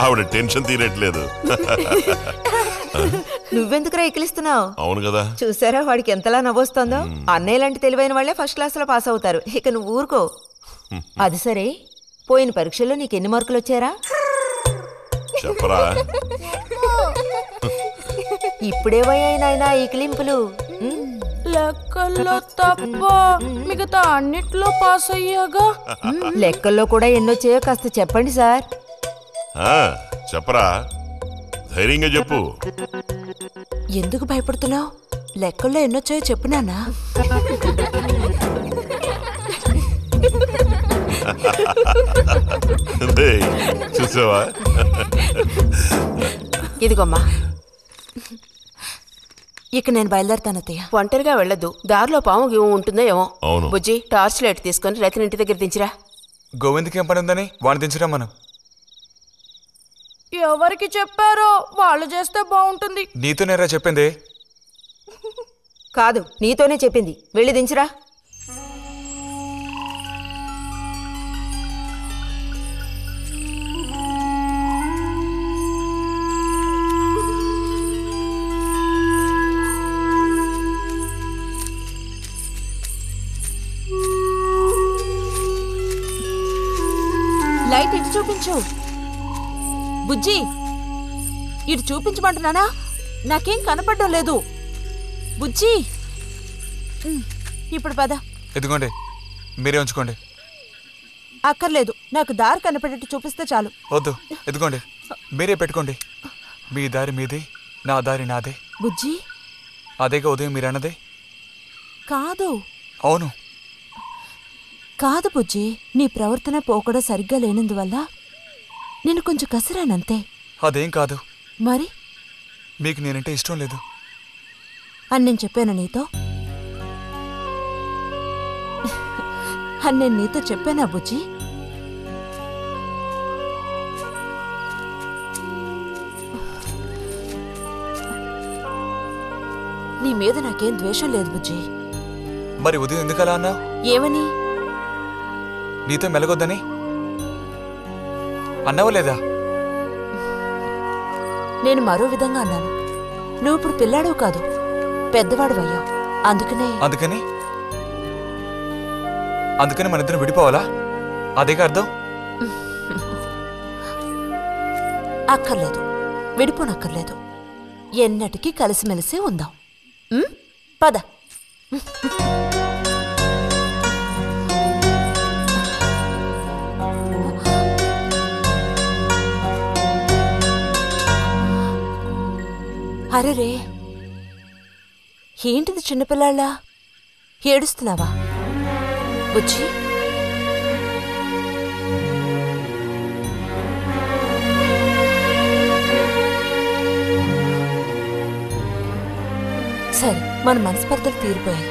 ఆవిడ టెన్షన్ తీరట్లేదు. నువ్వెందుకురా ఎక్కిలిస్తున్నావు? అవును కదా, చూసారా వాడికి ఎంతలా నవ్వొస్తుందో. అన్నయ్య లాంటి తెలివైన వాళ్లే ఫస్ట్ క్లాస్ లో పాస్ అవుతారు. ఇక నువ్వు ఊరుకో. అది సరే, పోయిన పరీక్షల్లో నీకెన్ని మార్కులు వచ్చారా? చెప్పరా. ఇప్పుడేవయ్యాయినా ఈ క్లింపులు? లెక్కల్లో తప్ప మిగతా అన్నిట్లో పాస్ అయ్యాగా. లెక్కల్లో కూడా ఎన్నొచ్చాయో కాస్త చెప్పండి సార్. చెప్పరా, ధైర్యంగా చెప్పు. ఎందుకు భయపడుతున్నావు? లెక్కల్లో ఎన్నొచ్చాయో చెప్పు నాన్నా. చూసావా? ఇదిగోమ్మా. ఇక నేను బయలుదేరుతాను అత్తయ్య. ఒంటరిగా వెళ్ళొద్దు, దారిలో పాము గీము ఉంటుందో ఏమో. బుజ్జి, టార్చ్ లైట్ తీసుకొని రతిని ఇంటి దగ్గర దించిరా. గోవింద్కి ఏం పని ఉందని వాడిని దించరా మనం? ఎవరికి చెప్పారో వాళ్ళు చేస్తే బాగుంటుంది. నీతోనేరా చెప్పింది? కాదు, నీతోనే చెప్పింది. వెళ్ళి దించురా. లైట్ ఇటు చూపించు. బుజ్జి, ఇటు చూపించమంటున్నానా? నాకేం కనపడడం లేదు. బుజ్జి, ఇప్పుడు పద. ఎదుగోండి, మీరే ఉంచుకోండి. అక్కర్లేదు, నాకు దారి కనపడేట్టు చూపిస్తే చాలు. వద్దు, ఎదుగోండి, మీరే పెట్టుకోండి. మీ దారి మీది, నా దారి నాదే. బుజ్జి, అదేగా ఉదయం మీరు అన్నదే. కాదు. అవును. కాదు బుజ్జి, నీ ప్రవర్తన పోకడ సరిగ్గా లేనందువల్ల నేను కొంచెం కసిరానంతే. అదేం కాదు. మరి మీకు నేనంటే ఇష్టం లేదు అని నేను చెప్పాను నీతో? అని నేను నీతో చెప్పానా బుజ్జి? నీ మీద నాకేం ద్వేషం లేదు బుజ్జి. మరి ఉదయం ఎందుకలా అన్నావు? ఏమని? నీతో మెలగొద్దని అన్నావా లేదా? నేను మరో విధంగా అన్నాను. నువ్వు ఇప్పుడు పిల్లాడవు కాదు, పెద్దవాడు అయ్యావు. అందుకని మన ఇద్దరం విడిపోవాలా? అదేగా అర్థం? అక్కర్లేదు, విడిపోనక్కర్లేదు. ఎన్నటికీ కలిసిమెలిసే ఉందాం. పద. అరే, ఏంటిది చిన్నపిల్లాళ్ళ ఏడుస్తున్నావా బుజ్జి? సరే, మన మనస్పర్ధలు తీరిపోయాయి.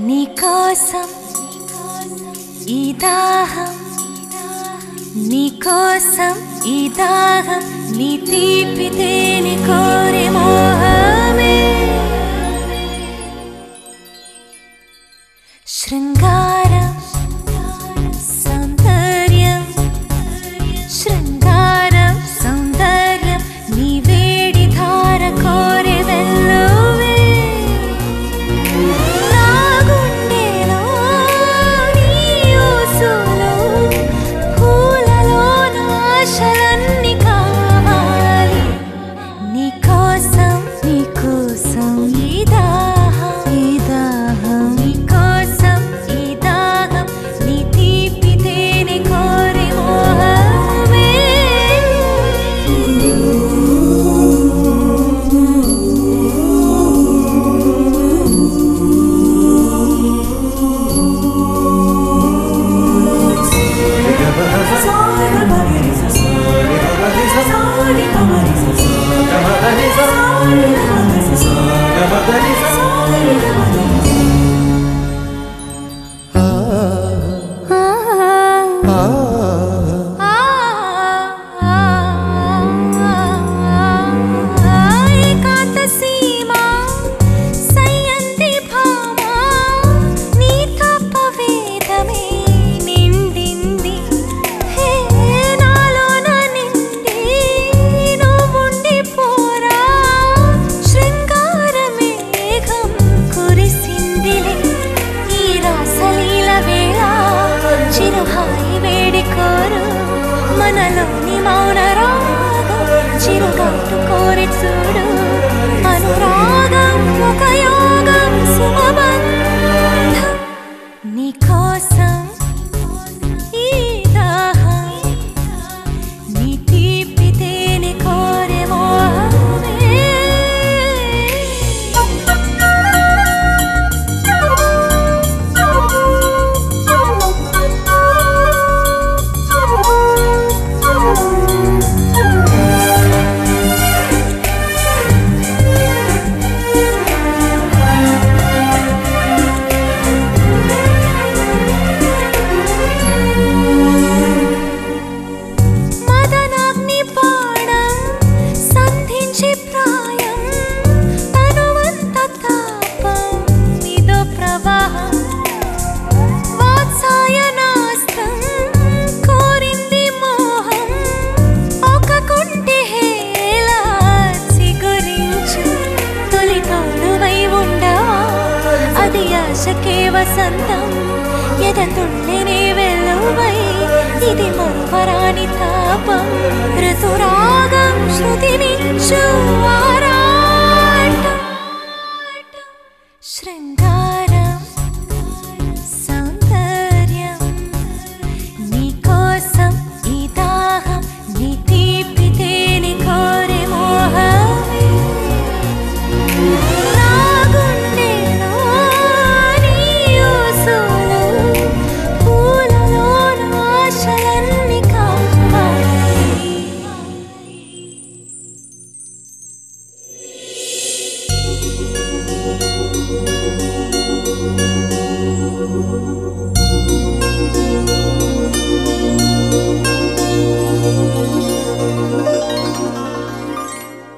నీకోసం ఈ దాహం, నీకోసం ఈ దాహం, నీ తీపి తేనె కోరే మోహమే. శృంగారం సౌందర్యం, శృంగారం సౌందర్యం, నీ వేడి ధార కోరే వెల్లువే. పూలలోన ఆశలన్నీ కావాలి.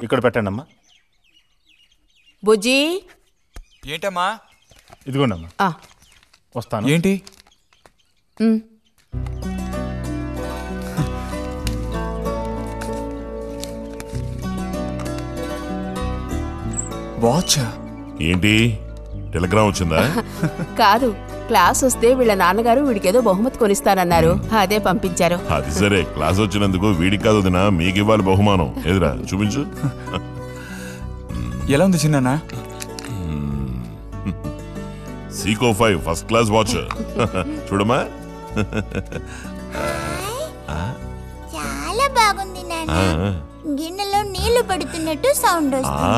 ఇక్కడ పెట్టండమ్మా. బుజ్జి ఏంటమ్మా? ఇదిగోండమ్మా. వస్తాను. ఏంటి? వాచ్ ఏంటి? టెలిగ్రామ్ వచ్చిందా? కాదు, క్లాస్ వస్తే వీళ్ళ నాన్నగారు వీడికేదో బహుమతి కొనిస్తానన్నారు, అదే పంపించారు. అది సరే, క్లాస్ వచ్చినందుకు వీడికి కాదు వదినా, మీకు ఇవ్వాలి బహుమానం. ఎదురా చూపించు. ఎలా ఉంది చిన్న? Seeko 5 first class watch. చూడమ్మా. చాలా బాగుంది నాన్న. గిన్నెలో నీళ్లు పడుతున్నట్టు సౌండ్ వస్తుంది.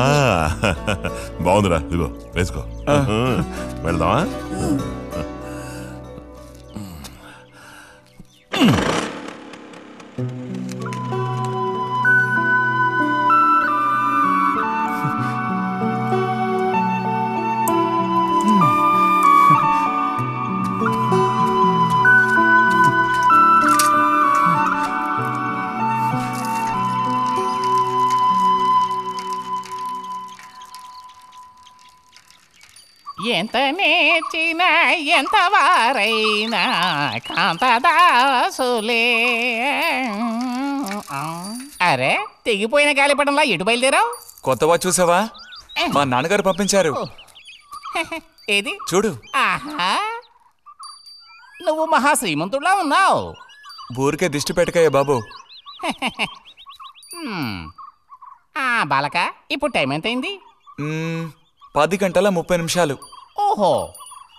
బాగుందిరా, ఇదిగో వేసుకో. వెళ్దామా? ఎంత నేర్చిన ఎంత వారైనా కాంతదాసులే. అరే, తెగిపోయిన గాలిపటంలా ఎటు బయలుదేరావు? కొత్త వాచ్ చూసావా? మా నాన్నగారు పంపించారు. ఏది చూడు. ఆహా, నువ్వు మహాశ్రీమంతుడులా ఉన్నావు. ఊరికే దిష్టి పెట్టకయ్యా బాబు. బాలక, ఇప్పుడు టైం ఎంతైంది? 10:30 ఓహో,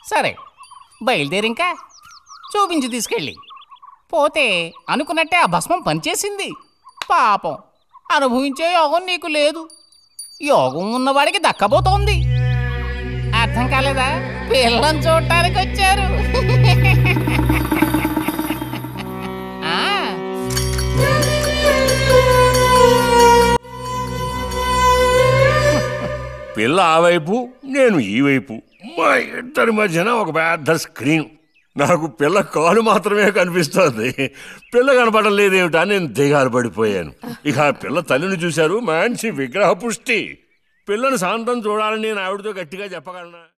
సరే, బయలుదేరి ఇంకా చూపించి తీసుకెళ్ళి. పోతే అనుకున్నట్టే ఆ భస్మం పనిచేసింది. పాపం, అనుభవించే యోగం నీకు లేదు. యోగం ఉన్నవాడికి దక్కబోతోంది. అర్థం కాలేదా? పిల్లని చూడటానికి వచ్చారు. పిల్ల ఆ వైపు, నేను ఈ వైపు. మా ఇద్దరి మధ్యన ఒక పెద్ద స్క్రీన్. నాకు పిల్ల కాలు మాత్రమే కనిపిస్తోంది. పిల్ల కనపడడం లేదేమిటా నేను దిగాలు పడిపోయాను. ఇక ఆ పిల్ల తల్లిని చూశారు, మంచి విగ్రహ పుష్టి. పిల్లని శాంతం చూడాలని నేను ఆవిడతో గట్టిగా చెప్పగలనా?